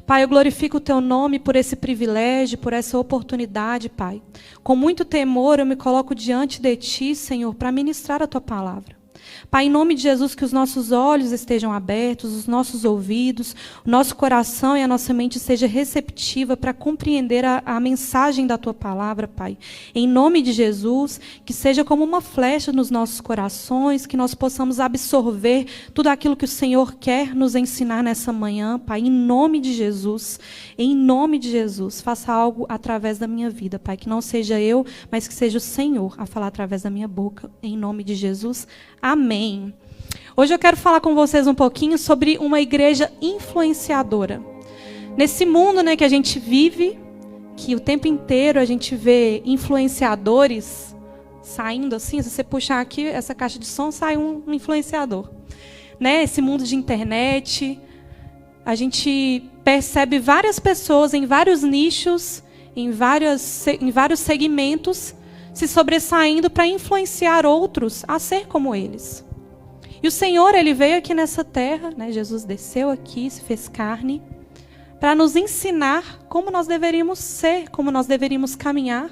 Pai, eu glorifico o Teu nome por esse privilégio, por essa oportunidade, Pai. Com muito temor, eu me coloco diante de Ti, Senhor, para ministrar a Tua palavra. Pai, em nome de Jesus, que os nossos olhos estejam abertos, os nossos ouvidos, o nosso coração e a nossa mente esteja receptiva para compreender a mensagem da Tua palavra, Pai. Em nome de Jesus, que seja como uma flecha nos nossos corações, que nós possamos absorver tudo aquilo que o Senhor quer nos ensinar nessa manhã, Pai. Em nome de Jesus, faça algo através da minha vida, Pai. Que não seja eu, mas que seja o Senhor a falar através da minha boca. Em nome de Jesus, amém. Hoje eu quero falar com vocês um pouquinho sobre uma igreja influenciadora. Nesse mundo, que a gente vive, que o tempo inteiro a gente vê influenciadores saindo assim, se você puxar aqui essa caixa de som, sai um influenciador. Esse mundo de internet, a gente percebe várias pessoas em vários nichos, em vários segmentos, se sobressaindo para influenciar outros a ser como eles. E o Senhor, Ele veio aqui nessa terra, Jesus desceu aqui, se fez carne, para nos ensinar como nós deveríamos ser, como nós deveríamos caminhar.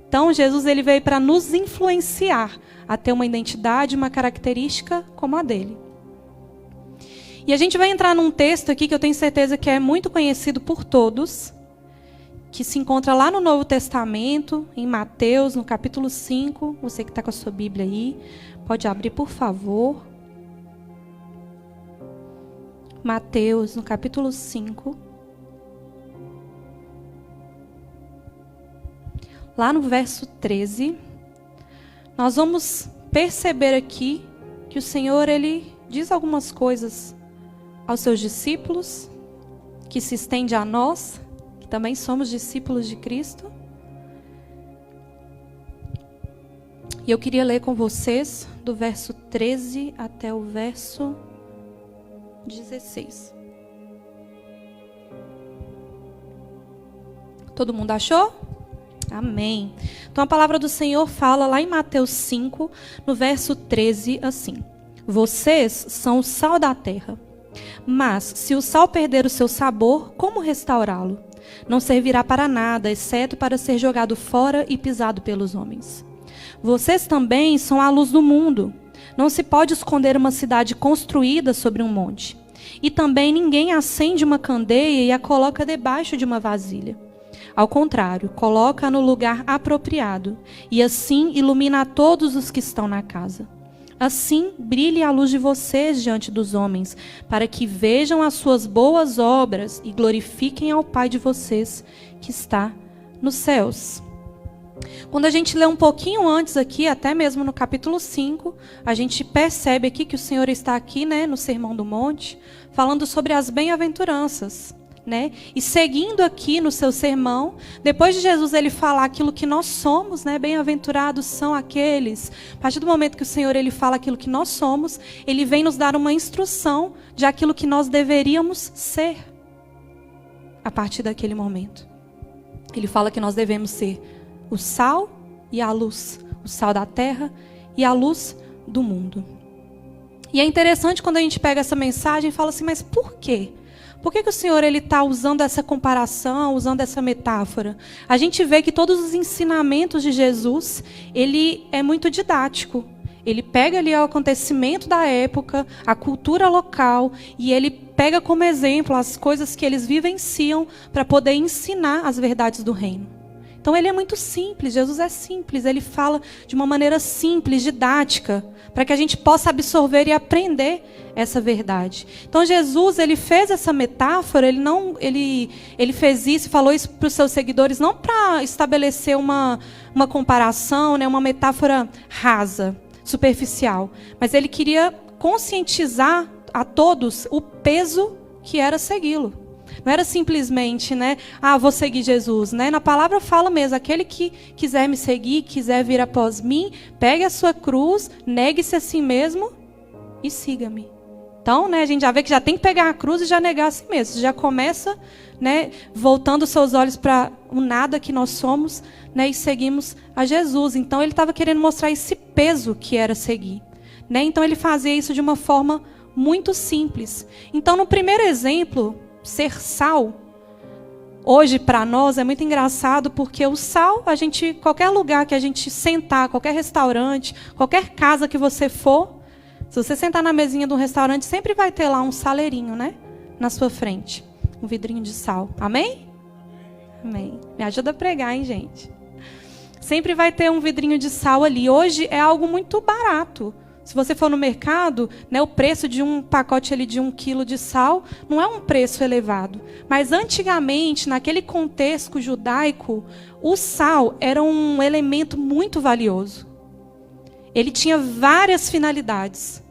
Então, Jesus, Ele veio para nos influenciar a ter uma identidade, uma característica como a dele. E a gente vai entrar num texto aqui que eu tenho certeza que é muito conhecido por todos, que se encontra lá no Novo Testamento, em Mateus, no capítulo 5. Você que está com a sua Bíblia aí, pode abrir, por favor. Mateus, no capítulo 5. Lá no verso 13, nós vamos perceber aqui que o Senhor, Ele diz algumas coisas aos seus discípulos, que se estende a nós, também somos discípulos de Cristo. E eu queria ler com vocês do verso 13 até o verso 16. Todo mundo achou? Amém. Então a palavra do Senhor fala lá em Mateus 5, no verso 13, assim: Vocês são o sal da terra. Mas se o sal perder o seu sabor, como restaurá-lo? Não servirá para nada, exceto para ser jogado fora e pisado pelos homens. Vocês também são a luz do mundo. Não se pode esconder uma cidade construída sobre um monte. E também ninguém acende uma candeia e a coloca debaixo de uma vasilha. Ao contrário, coloca-a no lugar apropriado, e assim ilumina a todos os que estão na casa. Assim, brilhe a luz de vocês diante dos homens, para que vejam as suas boas obras e glorifiquem ao Pai de vocês, que está nos céus. Quando a gente lê um pouquinho antes aqui, até mesmo no capítulo 5, a gente percebe aqui que o Senhor está aqui, no Sermão do Monte, falando sobre as bem-aventuranças. E seguindo aqui no seu sermão, depois de Jesus ele falar aquilo que nós somos, bem-aventurados são aqueles. A partir do momento que o Senhor ele fala aquilo que nós somos, ele vem nos dar uma instrução de aquilo que nós deveríamos ser. A partir daquele momento, ele fala que nós devemos ser o sal e a luz, o sal da terra e a luz do mundo. E é interessante quando a gente pega essa mensagem e fala assim, mas por quê? Por que o Senhor está usando essa comparação, usando essa metáfora? A gente vê que todos os ensinamentos de Jesus, ele é muito didático. Ele pega ali o acontecimento da época, a cultura local, e ele pega como exemplo as coisas que eles vivenciam para poder ensinar as verdades do reino. Então ele é muito simples, Jesus é simples, ele fala de uma maneira simples, didática, para que a gente possa absorver e aprender essa verdade. Então Jesus, ele fez essa metáfora, ele fez isso, falou isso para os seus seguidores, não para estabelecer uma comparação, uma metáfora rasa, superficial, mas ele queria conscientizar a todos o peso que era segui-lo. Não era simplesmente, vou seguir Jesus, Na palavra fala mesmo, aquele que quiser me seguir, quiser vir após mim, pegue a sua cruz, negue-se a si mesmo e siga-me. Então, a gente já vê que já tem que pegar a cruz e já negar a si mesmo. Já começa, voltando os seus olhos para o nada que nós somos, e seguimos a Jesus. Então, ele estava querendo mostrar esse peso que era seguir. Então, ele fazia isso de uma forma muito simples. Então, no primeiro exemplo, ser sal, hoje para nós é muito engraçado, porque o sal, qualquer lugar que a gente sentar, qualquer restaurante, qualquer casa que você for, se você sentar na mesinha de um restaurante, sempre vai ter lá um saleirinho, né? Na sua frente. Um vidrinho de sal. Amém? Amém. Me ajuda a pregar, hein, gente? Sempre vai ter um vidrinho de sal ali. Hoje é algo muito barato. Se você for no mercado, né, o preço de um pacote ali de 1 quilo de sal não é um preço elevado. Mas antigamente, naquele contexto judaico, o sal era um elemento muito valioso. Ele tinha várias finalidades.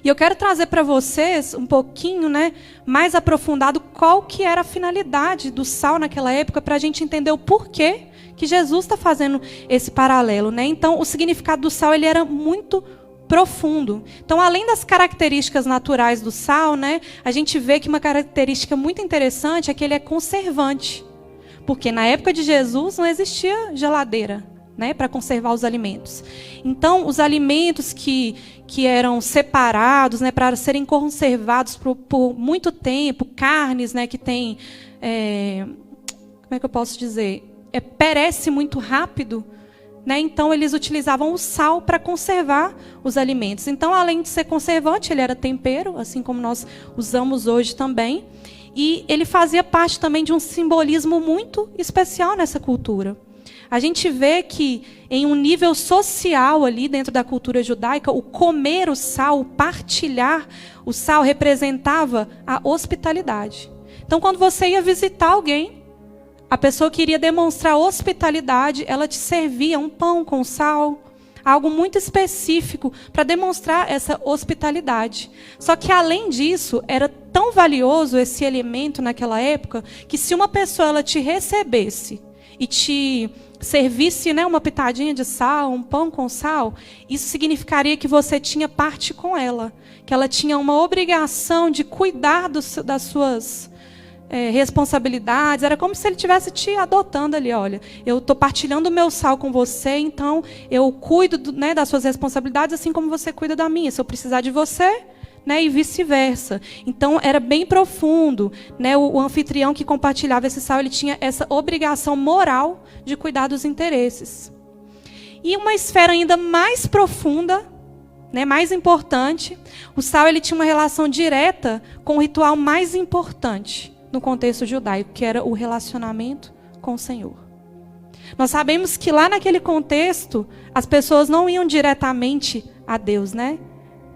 E eu quero trazer para vocês um pouquinho, né, mais aprofundado qual que era a finalidade do sal naquela época, para a gente entender o porquê que Jesus está fazendo esse paralelo, né? Então, o significado do sal ele era muito profundo. Então, além das características naturais do sal, né, a gente vê que uma característica muito interessante é que ele é conservante. Porque na época de Jesus não existia geladeira, né, para conservar os alimentos. Então, os alimentos que eram separados, né, para serem conservados por muito tempo, carnes, né, que tem, como é que eu posso dizer, perece muito rápido, né, então eles utilizavam o sal para conservar os alimentos. Então, além de ser conservante, ele era tempero, assim como nós usamos hoje também, e ele fazia parte também de um simbolismo muito especial nessa cultura. A gente vê que, em um nível social ali dentro da cultura judaica, o comer o sal, o partilhar o sal, representava a hospitalidade. Então, quando você ia visitar alguém, a pessoa que iria demonstrar hospitalidade, ela te servia um pão com sal, algo muito específico para demonstrar essa hospitalidade. Só que, além disso, era tão valioso esse elemento naquela época, que se uma pessoa ela te recebesse e te servisse, né, uma pitadinha de sal, um pão com sal, isso significaria que você tinha parte com ela, que ela tinha uma obrigação de cuidar das suas responsabilidades. Era como se ele estivesse te adotando ali. Olha, eu estou partilhando o meu sal com você, então eu cuido né, das suas responsabilidades, assim como você cuida da minha. Se eu precisar de você, né, e vice-versa. Então, era bem profundo. Né, o anfitrião que compartilhava esse sal, ele tinha essa obrigação moral de cuidar dos interesses. E uma esfera ainda mais profunda, né, mais importante, o sal ele tinha uma relação direta com o ritual mais importante no contexto judaico, que era o relacionamento com o Senhor. Nós sabemos que lá naquele contexto, as pessoas não iam diretamente a Deus, né?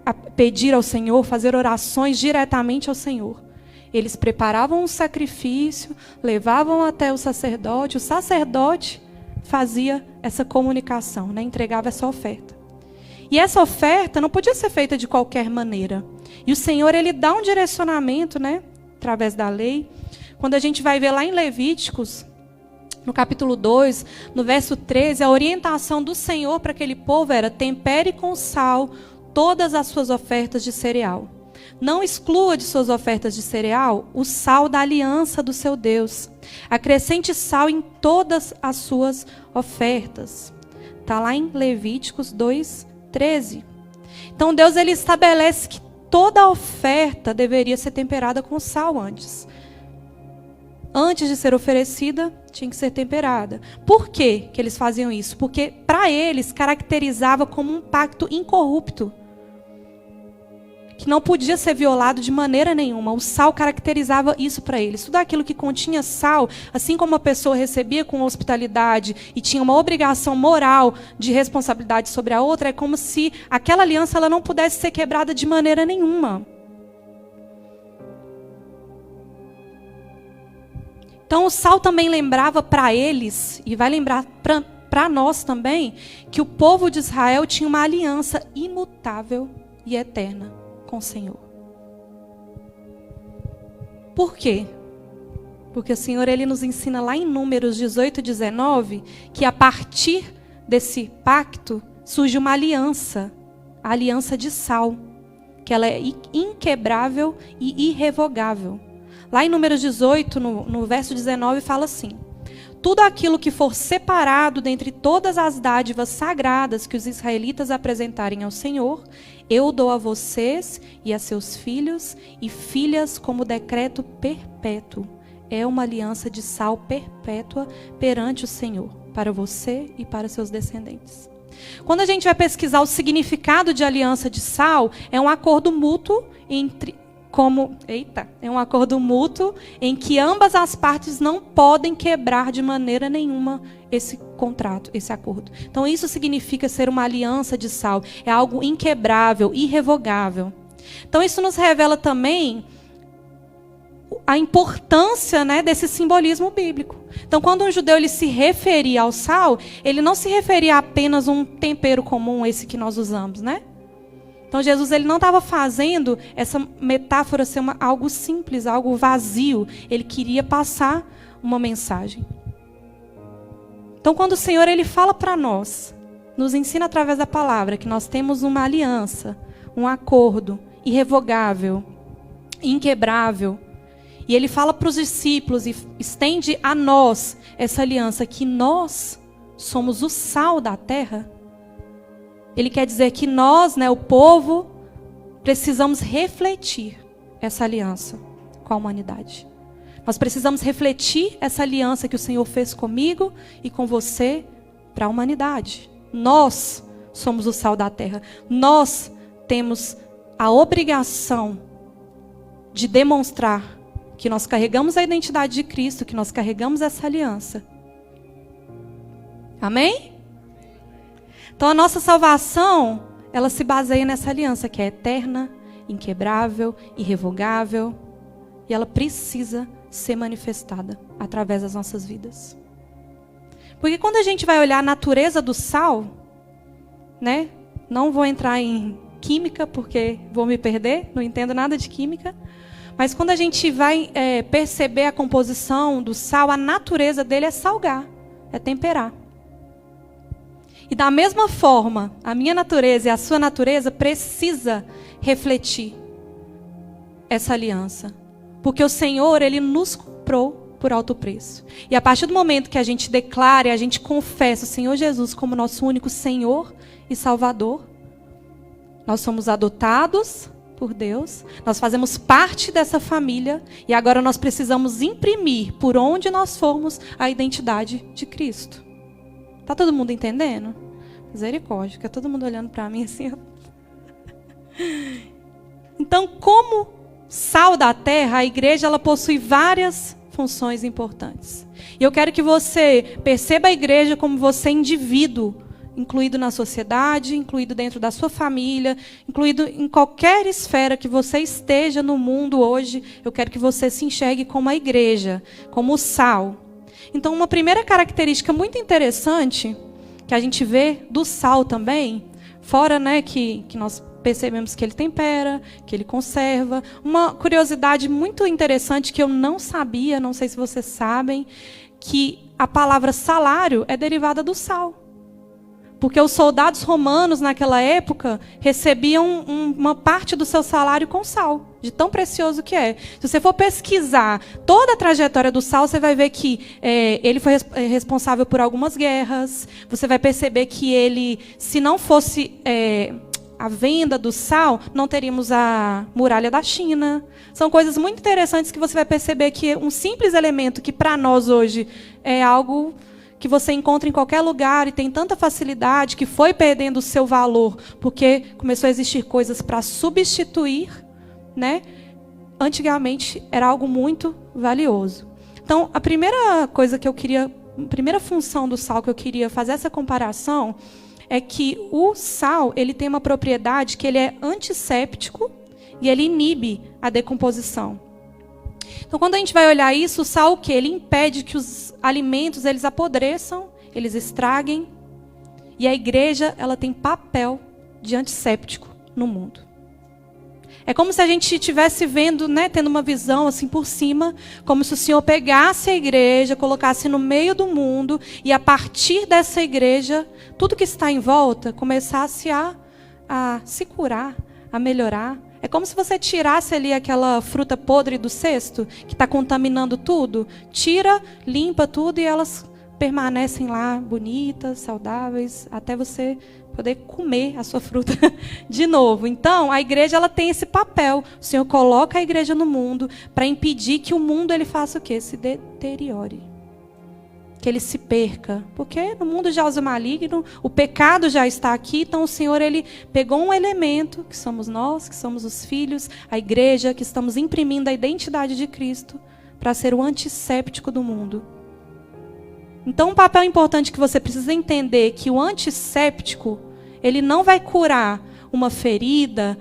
A pedir ao Senhor, fazer orações diretamente ao Senhor. Eles preparavam um sacrifício, levavam até o sacerdote fazia essa comunicação, né? Entregava essa oferta. E essa oferta não podia ser feita de qualquer maneira. E o Senhor, ele dá um direcionamento, né? Através da lei. Quando a gente vai ver lá em Levíticos, no capítulo 2, no verso 13, a orientação do Senhor para aquele povo era: tempere com sal todas as suas ofertas de cereal. Não exclua de suas ofertas de cereal o sal da aliança do seu Deus. Acrescente sal em todas as suas ofertas. Está lá em Levíticos 2, 13. Então Deus ele estabelece que toda oferta deveria ser temperada com sal antes. Antes de ser oferecida, tinha que ser temperada. Por que eles faziam isso? Porque para eles caracterizava como um pacto incorrupto, que não podia ser violado de maneira nenhuma. O sal caracterizava isso para eles. Tudo aquilo que continha sal, assim como a pessoa recebia com hospitalidade e tinha uma obrigação moral de responsabilidade sobre a outra, é como se aquela aliança ela não pudesse ser quebrada de maneira nenhuma. Então o sal também lembrava para eles, e vai lembrar para nós também, que o povo de Israel tinha uma aliança imutável e eterna com o Senhor. Por quê? Porque o Senhor ele nos ensina lá em Números 18, 19, que a partir desse pacto surge uma aliança, a aliança de sal, que ela é inquebrável e irrevogável. Lá em Números 18, no verso 19, fala assim: tudo aquilo que for separado dentre todas as dádivas sagradas que os israelitas apresentarem ao Senhor, eu dou a vocês e a seus filhos e filhas como decreto perpétuo. É uma aliança de sal perpétua perante o Senhor, para você e para seus descendentes. Quando a gente vai pesquisar o significado de aliança de sal, é um acordo mútuo é um acordo mútuo em que ambas as partes não podem quebrar de maneira nenhuma esse contrato, esse acordo. Então isso significa ser uma aliança de sal, é algo inquebrável, irrevogável. Então isso nos revela também a importância, né, desse simbolismo bíblico. Então, quando um judeu ele se referia ao sal, ele não se referia a apenas um tempero comum, esse que nós usamos, né? Então, Jesus ele não estava fazendo essa metáfora ser algo simples, algo vazio. Ele queria passar uma mensagem. Então, quando o Senhor ele fala para nós, nos ensina através da palavra que nós temos uma aliança, um acordo irrevogável, inquebrável, e ele fala para os discípulos e estende a nós essa aliança, que nós somos o sal da terra. Ele quer dizer que nós, né, o povo, precisamos refletir essa aliança com a humanidade. Nós precisamos refletir essa aliança que o Senhor fez comigo e com você para a humanidade. Nós somos o sal da terra. Nós temos a obrigação de demonstrar que nós carregamos a identidade de Cristo, que nós carregamos essa aliança. Amém? Então a nossa salvação, ela se baseia nessa aliança que é eterna, inquebrável, irrevogável, e ela precisa ser manifestada através das nossas vidas. Porque quando a gente vai olhar a natureza do sal, né? Não vou entrar em química porque vou me perder, não entendo nada de química. Mas quando a gente vai perceber a composição do sal, a natureza dele é salgar, é temperar. E da mesma forma, a minha natureza e a sua natureza precisa refletir essa aliança. Porque o Senhor, ele nos comprou por alto preço. E a partir do momento que a gente declara e a gente confessa o Senhor Jesus como nosso único Senhor e Salvador, nós somos adotados por Deus, nós fazemos parte dessa família e agora nós precisamos imprimir por onde nós formos a identidade de Cristo. Tá todo mundo entendendo? Misericórdia, fica todo mundo olhando para mim assim. Então, como sal da terra, a igreja ela possui várias funções importantes. E eu quero que você perceba a igreja como você indivíduo, incluído na sociedade, incluído dentro da sua família, incluído em qualquer esfera que você esteja no mundo hoje. Eu quero que você se enxergue como a igreja, como o sal. Então, uma primeira característica muito interessante que a gente vê do sal também, fora, né, que nós percebemos que ele tempera, que ele conserva. Uma curiosidade muito interessante que eu não sabia, não sei se vocês sabem, que a palavra salário é derivada do sal. Porque os soldados romanos, naquela época, recebiam uma parte do seu salário com sal, de tão precioso que é. Se você for pesquisar toda a trajetória do sal, você vai ver que ele foi responsável por algumas guerras. Você vai perceber que ele, se não fosse a venda do sal, não teríamos a muralha da China. São coisas muito interessantes que você vai perceber que um simples elemento que para nós hoje é algo que você encontra em qualquer lugar e tem tanta facilidade, que foi perdendo o seu valor, porque começou a existir coisas para substituir, né? Antigamente era algo muito valioso. Então, a primeira coisa que eu queria, a primeira função do sal que eu queria fazer essa comparação é que o sal, ele tem uma propriedade que ele é antisséptico e ele inibe a decomposição. Então, quando a gente vai olhar isso, o sal o quê? Ele impede que os alimentos eles apodreçam, eles estraguem. E a igreja ela tem papel de antisséptico no mundo. É como se a gente estivesse vendo, né, tendo uma visão assim por cima, como se o Senhor pegasse a igreja, colocasse no meio do mundo e a partir dessa igreja, tudo que está em volta começasse a se curar, a melhorar, É como se você tirasse ali aquela fruta podre do cesto, que está contaminando tudo. Tira, limpa tudo e elas permanecem lá bonitas, saudáveis, até você poder comer a sua fruta de novo. Então, a igreja ela tem esse papel. O Senhor coloca a igreja no mundo para impedir que o mundo ele faça o quê? Se deteriore. Que ele se perca. Porque no mundo jaz o maligno, o pecado já está aqui, então o Senhor ele pegou um elemento, que somos nós, que somos os filhos, a igreja, que estamos imprimindo a identidade de Cristo, para ser o antisséptico do mundo. Então, um papel importante que você precisa entender que o antisséptico, ele não vai curar uma ferida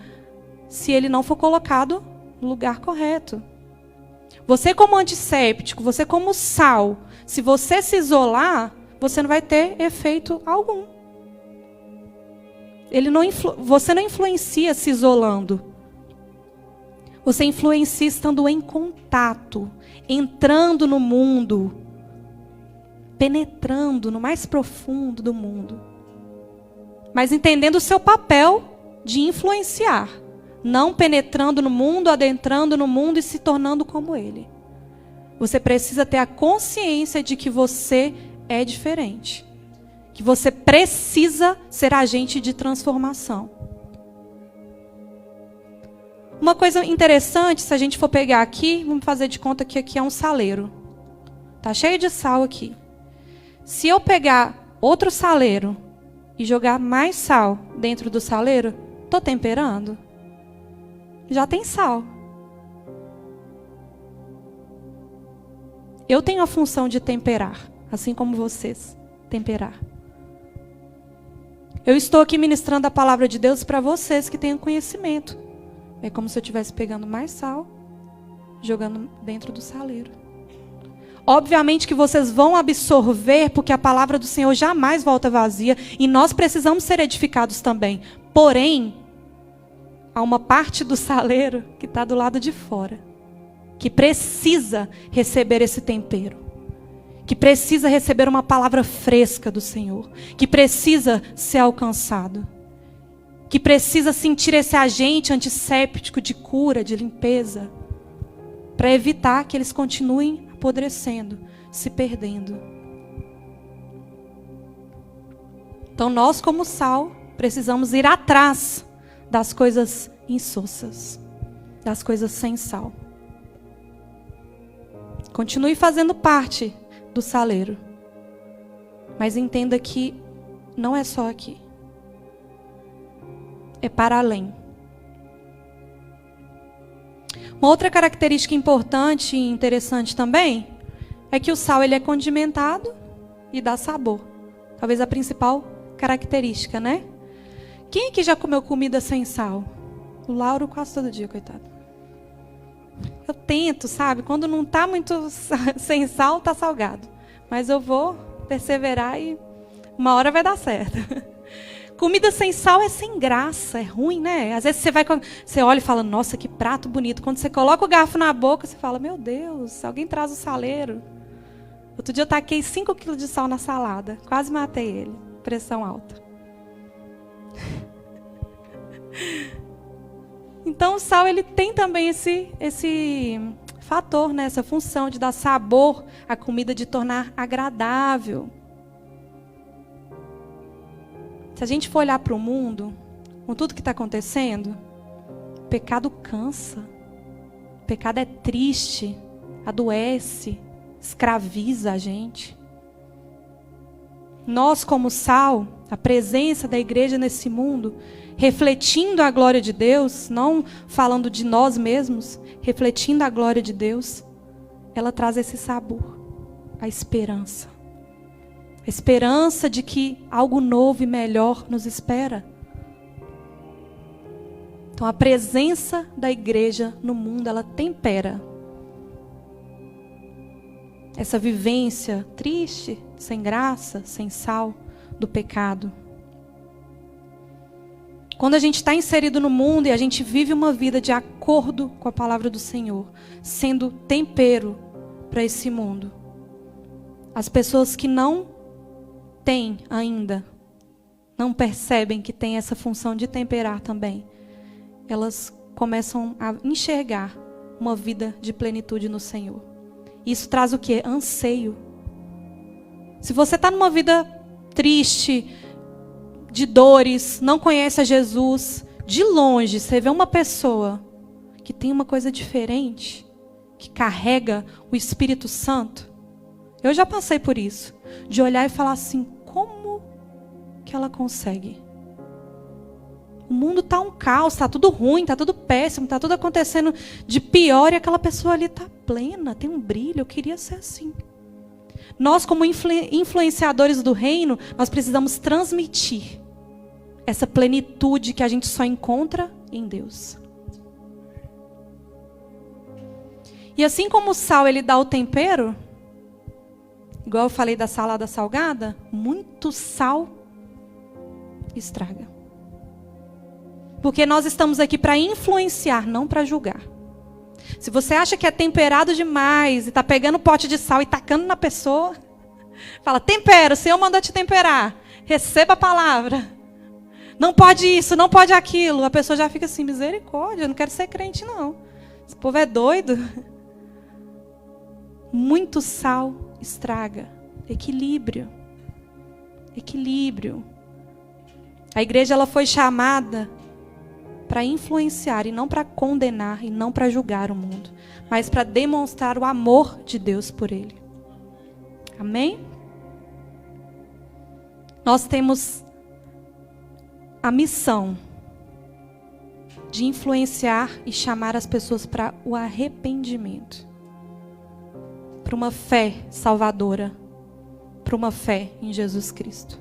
se ele não for colocado no lugar correto. Você como antisséptico, você como sal, se você se isolar, você não vai ter efeito algum. Você não influencia se isolando. Você influencia estando em contato, entrando no mundo, penetrando no mais profundo do mundo. Mas entendendo o seu papel de influenciar. Não penetrando no mundo, adentrando no mundo e se tornando como ele. Você precisa ter a consciência de que você é diferente. Que você precisa ser agente de transformação. Uma coisa interessante, se a gente for pegar aqui, vamos fazer de conta que aqui é um saleiro. Tá cheio de sal aqui. Se eu pegar outro saleiro e jogar mais sal dentro do saleiro, estou temperando? Já tem sal. Eu tenho a função de temperar, assim como vocês, temperar. Eu estou aqui ministrando a palavra de Deus para vocês que tenham conhecimento. É como se eu estivesse pegando mais sal, jogando dentro do saleiro. Obviamente que vocês vão absorver, porque a palavra do Senhor jamais volta vazia, e nós precisamos ser edificados também. Porém, há uma parte do saleiro que está do lado de fora, que precisa receber esse tempero, que precisa receber uma palavra fresca do Senhor, que precisa ser alcançado, que precisa sentir esse agente antisséptico de cura, de limpeza, para evitar que eles continuem apodrecendo, se perdendo. Então nós, como sal, precisamos ir atrás das coisas insossas, das coisas sem sal. Continue fazendo parte do saleiro, mas entenda que não é só aqui, é para além. Uma outra característica importante e interessante também é que o sal ele é condimentado e dá sabor. Talvez a principal característica, né? Quem aqui já comeu comida sem sal? O Lauro quase todo dia, coitado. Eu tento, sabe? Quando não está muito sem sal, está salgado. Mas eu vou perseverar e uma hora vai dar certo. Comida sem sal é sem graça, é ruim, né? Às vezes você olha e fala, nossa, que prato bonito. Quando você coloca o garfo na boca, você fala, meu Deus, alguém traz o saleiro. Outro dia eu taquei 5 quilos de sal na salada. Quase matei ele. Pressão alta. Então o sal ele tem também esse fator, né? Essa função de dar sabor à comida, de tornar agradável. Se a gente for olhar para o mundo, com tudo que está acontecendo, o pecado cansa, o pecado é triste, adoece, escraviza a gente. Nós, como sal, a presença da igreja nesse mundo, refletindo a glória de Deus, não falando de nós mesmos, refletindo a glória de Deus, ela traz esse sabor, a esperança. A esperança de que algo novo e melhor nos espera. Então a presença da igreja no mundo, ela tempera essa vivência triste, sem graça, sem sal, do pecado. Quando a gente está inserido no mundo e a gente vive uma vida de acordo com a palavra do Senhor, sendo tempero para esse mundo, as pessoas que não têm ainda, não percebem que tem essa função de temperar também, elas começam a enxergar uma vida de plenitude no Senhor. Isso traz o quê? Anseio. Se você está numa vida triste, de dores, não conhece a Jesus, de longe você vê uma pessoa que tem uma coisa diferente, que carrega o Espírito Santo. Eu já passei por isso, de olhar e falar assim, como que ela consegue? O mundo está um caos, está tudo ruim, está tudo péssimo, está tudo acontecendo de pior e aquela pessoa ali está plena, tem um brilho, eu queria ser assim. Nós, como influenciadores do reino, nós precisamos transmitir essa plenitude que a gente só encontra em Deus. E assim como o sal ele dá o tempero, igual eu falei da salada salgada, muito sal estraga. Porque nós estamos aqui para influenciar, não para julgar. Se você acha que é temperado demais e está pegando um pote de sal e tacando na pessoa, fala, tempera, o Senhor mandou te temperar. Receba a palavra. Não pode isso, não pode aquilo. A pessoa já fica assim, misericórdia, eu não quero ser crente não. Esse povo é doido. Muito sal estraga. Equilíbrio. Equilíbrio. A igreja ela foi chamada para influenciar e não para condenar e não para julgar o mundo, mas para demonstrar o amor de Deus por ele. Amém? Nós temos a missão de influenciar e chamar as pessoas para o arrependimento, para uma fé salvadora, para uma fé em Jesus Cristo.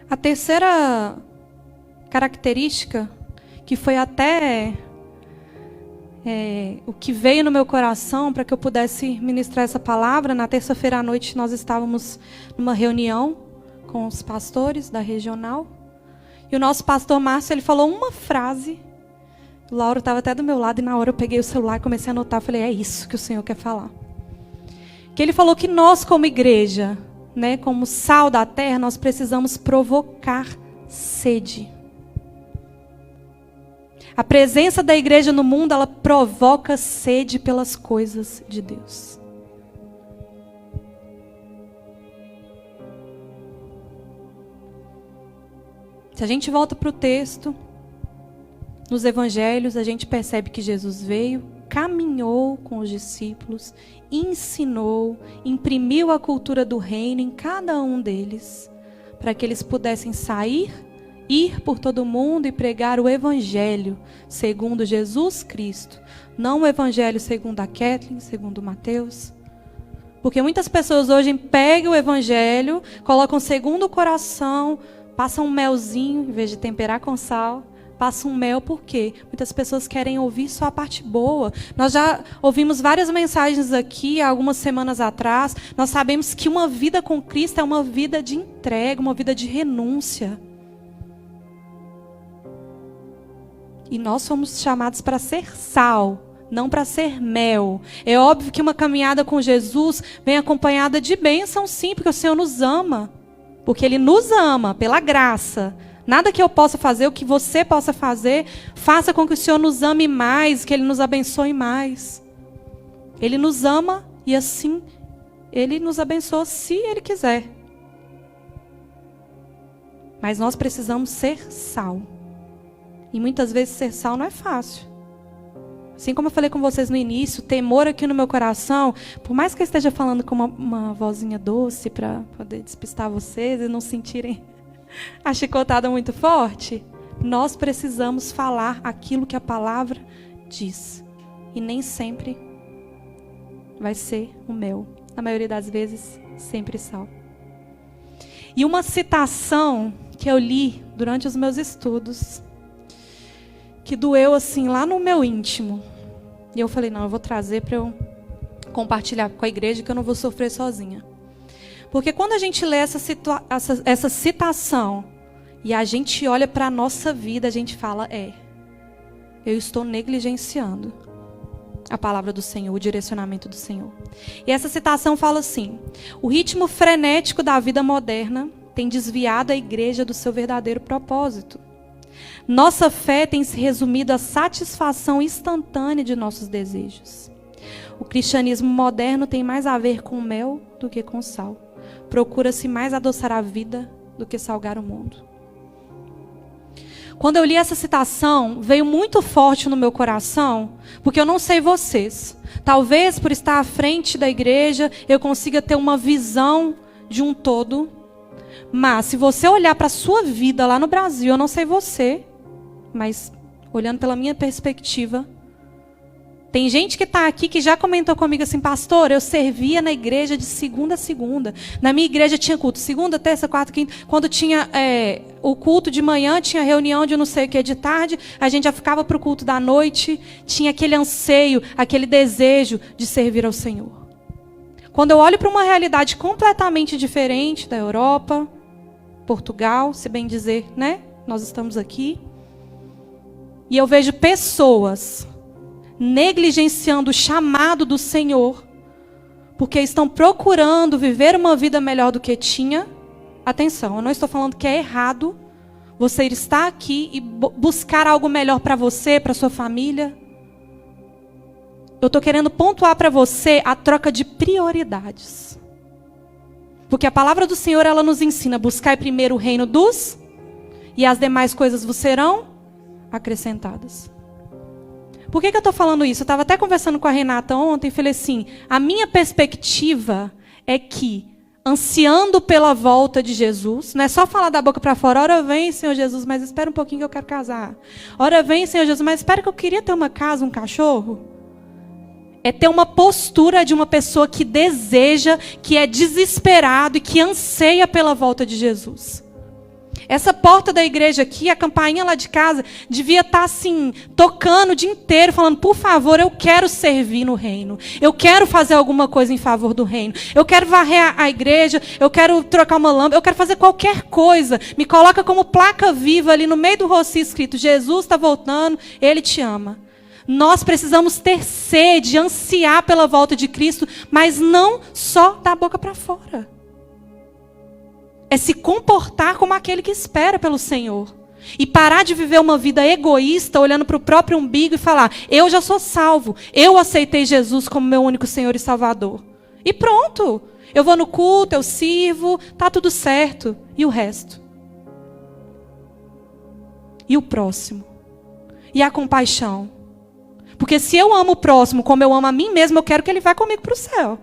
A terceira característica, que foi até o que veio no meu coração para que eu pudesse ministrar essa palavra. Na terça-feira à noite nós estávamos numa reunião com os pastores da regional. E o nosso pastor Márcio, ele falou uma frase. O Lauro estava até do meu lado e na hora eu peguei o celular e comecei a anotar. Falei, é isso que o Senhor quer falar. Que ele falou que nós como igreja, né, como sal da terra, nós precisamos provocar sede. A presença da igreja no mundo, ela provoca sede pelas coisas de Deus. Se a gente volta para o texto, nos evangelhos, a gente percebe que Jesus veio, caminhou com os discípulos, ensinou, imprimiu a cultura do reino em cada um deles, para que eles pudessem sair, ir por todo o mundo e pregar o evangelho segundo Jesus Cristo. Não o evangelho segundo a Kathleen, segundo Mateus. Porque muitas pessoas hoje pegam o evangelho, colocam segundo o coração, passam um melzinho, em vez de temperar com sal, passam um mel. Por quê? Muitas pessoas querem ouvir só a parte boa. Nós já ouvimos várias mensagens aqui, há algumas semanas atrás. Nós sabemos que uma vida com Cristo é uma vida de entrega, uma vida de renúncia. E nós somos chamados para ser sal, não para ser mel. É óbvio que uma caminhada com Jesus vem acompanhada de bênção, sim, porque o Senhor nos ama. Porque Ele nos ama pela graça. Nada que eu possa fazer, o que você possa fazer, faça com que o Senhor nos ame mais, que Ele nos abençoe mais. Ele nos ama e assim Ele nos abençoa se Ele quiser. Mas nós precisamos ser sal. E muitas vezes ser sal não é fácil. Assim como eu falei com vocês no início, temor aqui no meu coração, por mais que eu esteja falando com uma vozinha doce para poder despistar vocês e não sentirem a chicotada muito forte, nós precisamos falar aquilo que a palavra diz. E nem sempre vai ser o mel. Na maioria das vezes, sempre sal. E uma citação que eu li durante os meus estudos, que doeu assim lá no meu íntimo. E eu falei, não, eu vou trazer para eu compartilhar com a igreja, que eu não vou sofrer sozinha. Porque quando a gente lê essa citação e a gente olha para a nossa vida, a gente fala, eu estou negligenciando a palavra do Senhor, o direcionamento do Senhor. E essa citação fala assim: o ritmo frenético da vida moderna tem desviado a igreja do seu verdadeiro propósito. Nossa fé tem se resumido à satisfação instantânea de nossos desejos. O cristianismo moderno tem mais a ver com mel do que com sal. Procura-se mais adoçar a vida do que salgar o mundo. Quando eu li essa citação, veio muito forte no meu coração, porque eu não sei vocês. Talvez por estar à frente da igreja, eu consiga ter uma visão de um todo. Mas se você olhar para a sua vida lá no Brasil, eu não sei você, mas olhando pela minha perspectiva, tem gente que está aqui que já comentou comigo assim, pastor, eu servia na igreja de segunda a segunda. Na minha igreja tinha culto segunda, terça, quarta, quinta. Quando tinha o culto de manhã, tinha reunião de não sei o que de tarde, a gente já ficava para o culto da noite. Tinha aquele anseio, aquele desejo de servir ao Senhor. Quando eu olho para uma realidade completamente diferente da Europa, Portugal, se bem dizer, né? Nós estamos aqui. E eu vejo pessoas negligenciando o chamado do Senhor, porque estão procurando viver uma vida melhor do que tinha. Atenção, eu não estou falando que é errado você estar aqui e buscar algo melhor para você, para sua família. Eu estou querendo pontuar para você a troca de prioridades. Porque a palavra do Senhor, ela nos ensina: buscar primeiro o reino dos, e as demais coisas vos serão acrescentadas. Por que eu estou falando isso? Eu estava até conversando com a Renata ontem e falei assim, a minha perspectiva é que, ansiando pela volta de Jesus, não é só falar da boca para fora, ora vem, Senhor Jesus, mas espera um pouquinho que eu quero casar. Ora vem, Senhor Jesus, mas espera que eu queria ter uma casa, um cachorro. É ter uma postura de uma pessoa que deseja, que é desesperado e que anseia pela volta de Jesus. Essa porta da igreja aqui, a campainha lá de casa, devia estar assim, tocando o dia inteiro, falando, por favor, eu quero servir no reino. Eu quero fazer alguma coisa em favor do reino. Eu quero varrer a igreja, eu quero trocar uma lâmpada, eu quero fazer qualquer coisa. Me coloca como placa viva ali no meio do rocio escrito, Jesus está voltando, Ele te ama. Nós precisamos ter sede, ansiar pela volta de Cristo, mas não só da boca para fora. É se comportar como aquele que espera pelo Senhor. E parar de viver uma vida egoísta, olhando para o próprio umbigo e falar, eu já sou salvo, eu aceitei Jesus como meu único Senhor e Salvador. E pronto, eu vou no culto, eu sirvo, tá tudo certo. E o resto? E o próximo? E a compaixão? Porque se eu amo o próximo como eu amo a mim mesmo, eu quero que ele vá comigo para o céu.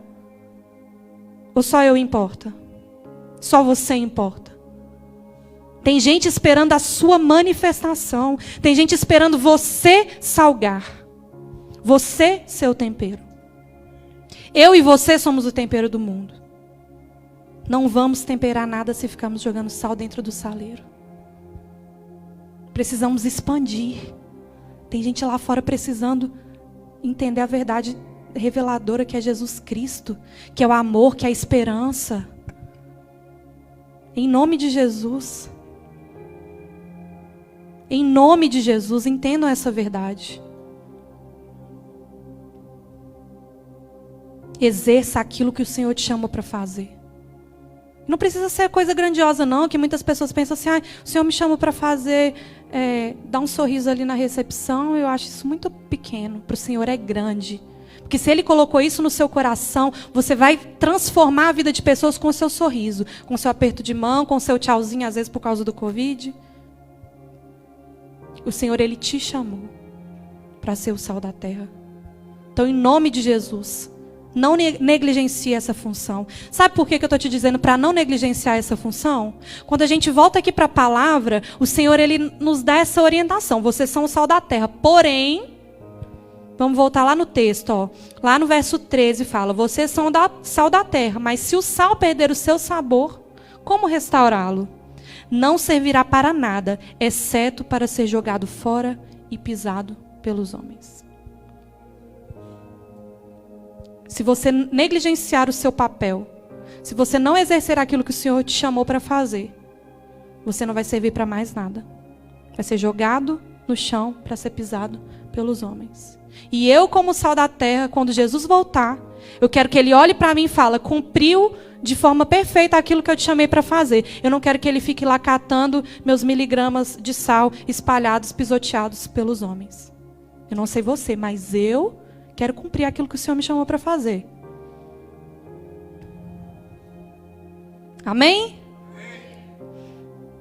Ou só eu importa? Só você importa. Tem gente esperando a sua manifestação. Tem gente esperando você salgar. Você ser o tempero. Eu e você somos o tempero do mundo. Não vamos temperar nada se ficarmos jogando sal dentro do saleiro. Precisamos expandir. Tem gente lá fora precisando entender a verdade reveladora que é Jesus Cristo. Que é o amor, que é a esperança. Em nome de Jesus. Em nome de Jesus, entendam essa verdade. Exerça aquilo que o Senhor te chamou para fazer. Não precisa ser coisa grandiosa não, que muitas pessoas pensam assim, o Senhor me chamou para fazer, dar um sorriso ali na recepção, eu acho isso muito pequeno. Para o Senhor é grande. Porque se Ele colocou isso no seu coração, você vai transformar a vida de pessoas com o seu sorriso, com o seu aperto de mão, com o seu tchauzinho, às vezes por causa do Covid. O Senhor, Ele te chamou para ser o sal da terra. Então, em nome de Jesus, não negligencie essa função. Sabe por que eu estou te dizendo para não negligenciar essa função? Quando a gente volta aqui para a palavra, o Senhor, Ele nos dá essa orientação. Vocês são o sal da terra, porém... Vamos voltar lá no texto, ó. Lá no verso 13 fala, vocês são sal da terra, mas se o sal perder o seu sabor, como restaurá-lo? Não servirá para nada, exceto para ser jogado fora e pisado pelos homens. Se você negligenciar o seu papel, se você não exercer aquilo que o Senhor te chamou para fazer, você não vai servir para mais nada. Vai ser jogado no chão para ser pisado pelos homens. E eu, como sal da terra, quando Jesus voltar, eu quero que Ele olhe para mim e fale, cumpriu de forma perfeita aquilo que eu te chamei para fazer. Eu não quero que ele fique lá catando meus miligramas de sal espalhados, pisoteados pelos homens. Eu não sei você, mas eu quero cumprir aquilo que o Senhor me chamou para fazer. Amém?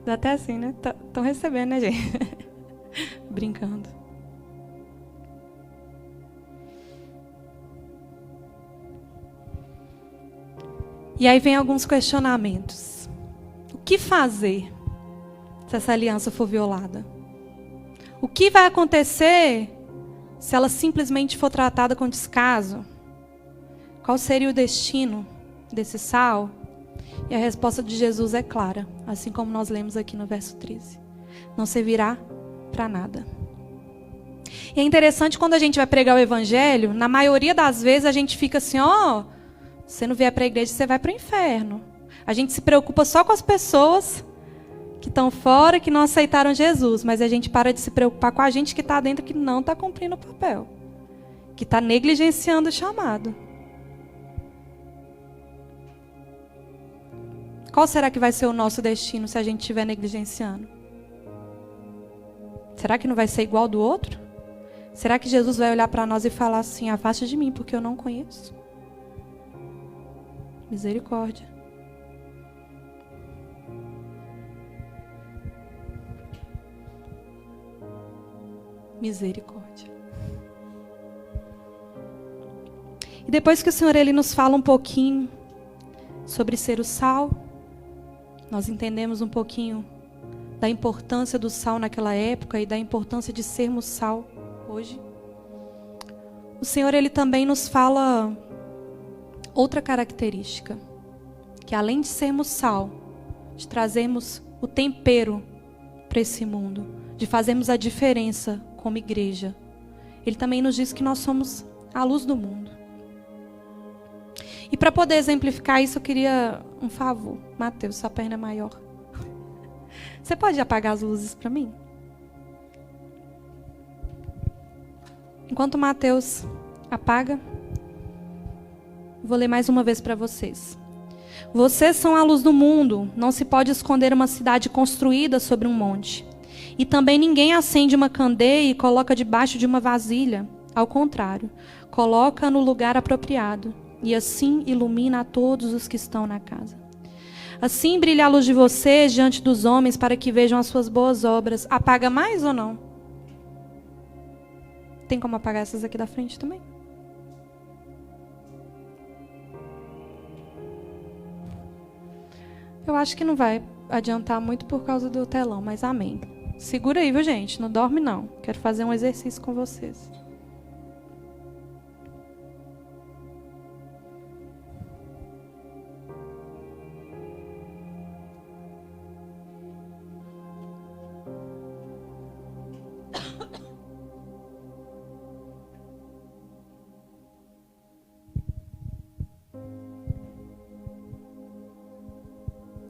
Dá até assim, né? Estão recebendo, né, gente? Brincando. E aí vem alguns questionamentos. O que fazer se essa aliança for violada? O que vai acontecer se ela simplesmente for tratada com descaso? Qual seria o destino desse sal? E a resposta de Jesus é clara, assim como nós lemos aqui no verso 13. Não servirá para nada. E é interessante quando a gente vai pregar o evangelho, na maioria das vezes a gente fica assim, ó, você não vier para a igreja, você vai para o inferno. A gente se preocupa só com as pessoas que estão fora, que não aceitaram Jesus, mas a gente para de se preocupar com a gente que está dentro, que não está cumprindo o papel, que está negligenciando o chamado. Qual será que vai ser o nosso destino se a gente estiver negligenciando? Será que não vai ser igual do outro? Será que Jesus vai olhar para nós e falar assim, afaste de mim, porque eu não conheço? Misericórdia. Misericórdia. E depois que o Senhor ele nos fala um pouquinho sobre ser o sal, nós entendemos um pouquinho da importância do sal naquela época e da importância de sermos sal hoje. O Senhor ele também nos fala outra característica, que além de sermos sal, de trazermos o tempero para esse mundo, de fazermos a diferença como igreja, Ele também nos diz que nós somos a luz do mundo. E para poder exemplificar isso, eu queria um favor. Mateus, sua perna é maior. Você pode apagar as luzes para mim? Enquanto Mateus apaga, vou ler mais uma vez para vocês. Vocês são a luz do mundo. Não se pode esconder uma cidade construída sobre um monte. E também ninguém acende uma candeia e coloca debaixo de uma vasilha. Ao contrário, coloca no lugar apropriado. E assim ilumina a todos os que estão na casa. Assim brilha a luz de vocês diante dos homens para que vejam as suas boas obras. Apaga mais ou não? Tem como apagar essas aqui da frente também? Eu acho que não vai adiantar muito por causa do telão, mas amém. Segura aí, viu, gente? Não dorme, não. Quero fazer um exercício com vocês.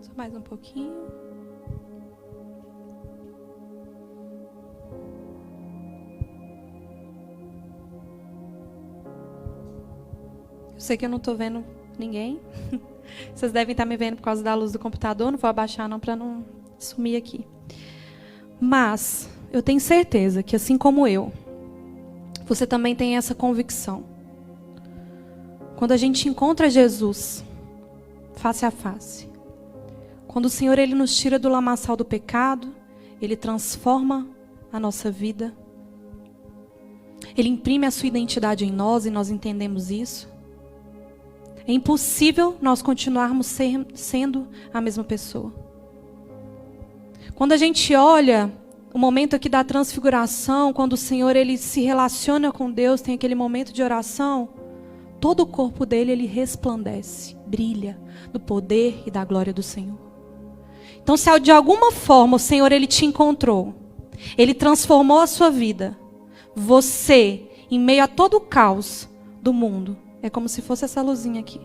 Só mais um pouquinho. Eu sei que eu não estou vendo ninguém. Vocês devem estar me vendo por causa da luz do computador. Não vou abaixar não para não sumir aqui. Mas eu tenho certeza que assim como eu, você também tem essa convicção. Quando a gente encontra Jesus face a face, quando o Senhor ele nos tira do lamaçal do pecado, Ele transforma a nossa vida, Ele imprime a sua identidade em nós e nós entendemos isso. É impossível nós continuarmos sendo a mesma pessoa. Quando a gente olha o momento aqui da transfiguração, quando o Senhor ele se relaciona com Deus, tem aquele momento de oração, todo o corpo dele ele resplandece, brilha do poder e da glória do Senhor. Então, se de alguma forma o Senhor ele te encontrou, Ele transformou a sua vida, você, em meio a todo o caos do mundo, é como se fosse essa luzinha aqui.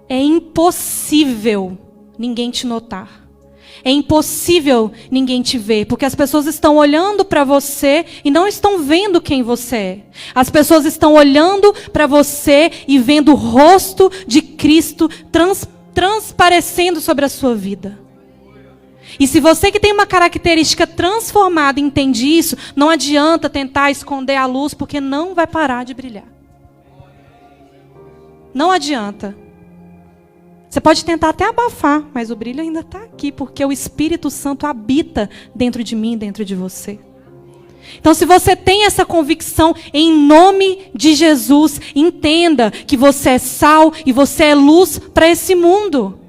É impossível ninguém te notar. É impossível ninguém te ver, porque as pessoas estão olhando para você e não estão vendo quem você é. As pessoas estão olhando para você e vendo o rosto de Cristo transparecendo sobre a sua vida. E se você que tem uma característica transformada entende isso, não adianta tentar esconder a luz, porque não vai parar de brilhar. Não adianta. Você pode tentar até abafar, mas o brilho ainda está aqui, porque o Espírito Santo habita dentro de mim, dentro de você. Então, se você tem essa convicção, em nome de Jesus, entenda que você é sal e você é luz para esse mundo.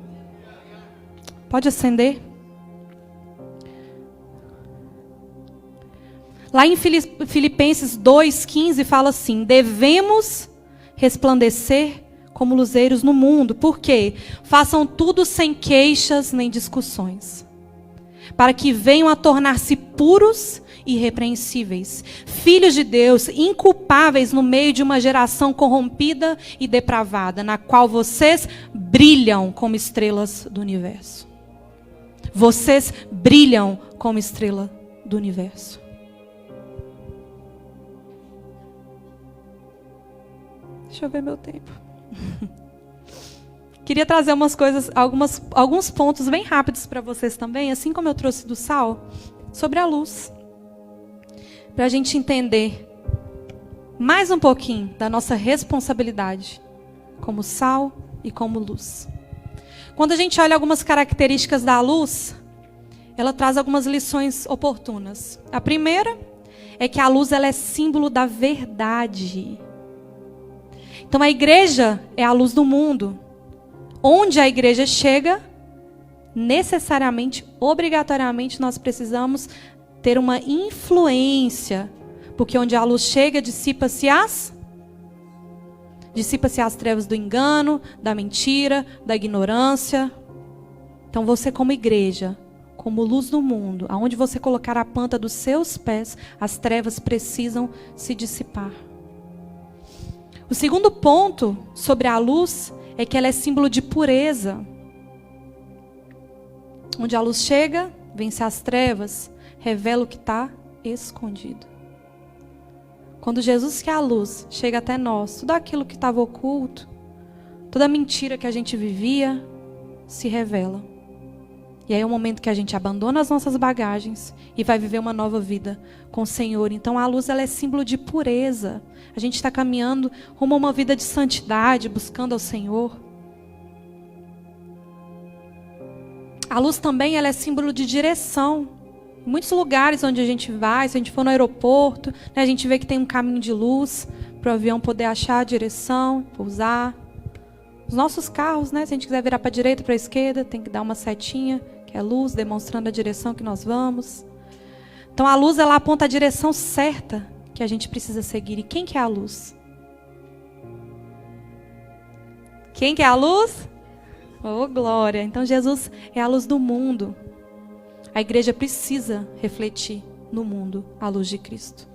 Pode acender? Lá em Filipenses 2,15 fala assim: devemos resplandecer como luzeiros no mundo. Por quê? Façam tudo sem queixas nem discussões, para que venham a tornar-se puros e irrepreensíveis, filhos de Deus, inculpáveis no meio de uma geração corrompida e depravada, na qual vocês brilham como estrelas do universo. Vocês brilham como estrela do universo. Deixa eu ver meu tempo. Queria trazer umas coisas, alguns pontos bem rápidos para vocês também, assim como eu trouxe do sal, sobre a luz. Para a gente entender mais um pouquinho da nossa responsabilidade como sal e como luz. Quando a gente olha algumas características da luz, ela traz algumas lições oportunas. A primeira é que a luz ela é símbolo da verdade. Então a igreja é a luz do mundo. Onde a igreja chega, necessariamente, obrigatoriamente, nós precisamos ter uma influência. Porque onde a luz chega, dissipa-se as trevas do engano, da mentira, da ignorância. Então você como igreja, como luz do mundo, aonde você colocar a planta dos seus pés, as trevas precisam se dissipar. O segundo ponto sobre a luz é que ela é símbolo de pureza. Onde a luz chega, vence as trevas, revela o que está escondido. Quando Jesus, que é a luz, chega até nós, tudo aquilo que estava oculto, toda a mentira que a gente vivia, se revela. E aí é o momento que a gente abandona as nossas bagagens e vai viver uma nova vida com o Senhor. Então a luz ela é símbolo de pureza. A gente está caminhando rumo a uma vida de santidade, buscando ao Senhor. A luz também ela é símbolo de direção. Em muitos lugares onde a gente vai, se a gente for no aeroporto, né, a gente vê que tem um caminho de luz para o avião poder achar a direção, pousar. Os nossos carros, né, se a gente quiser virar para a direita ou para a esquerda, tem que dar uma setinha, que é luz, demonstrando a direção que nós vamos. Então a luz ela aponta a direção certa que a gente precisa seguir. E quem que é a luz? Quem que é a luz? Oh, glória! Então Jesus é a luz do mundo. A igreja precisa refletir no mundo a luz de Cristo.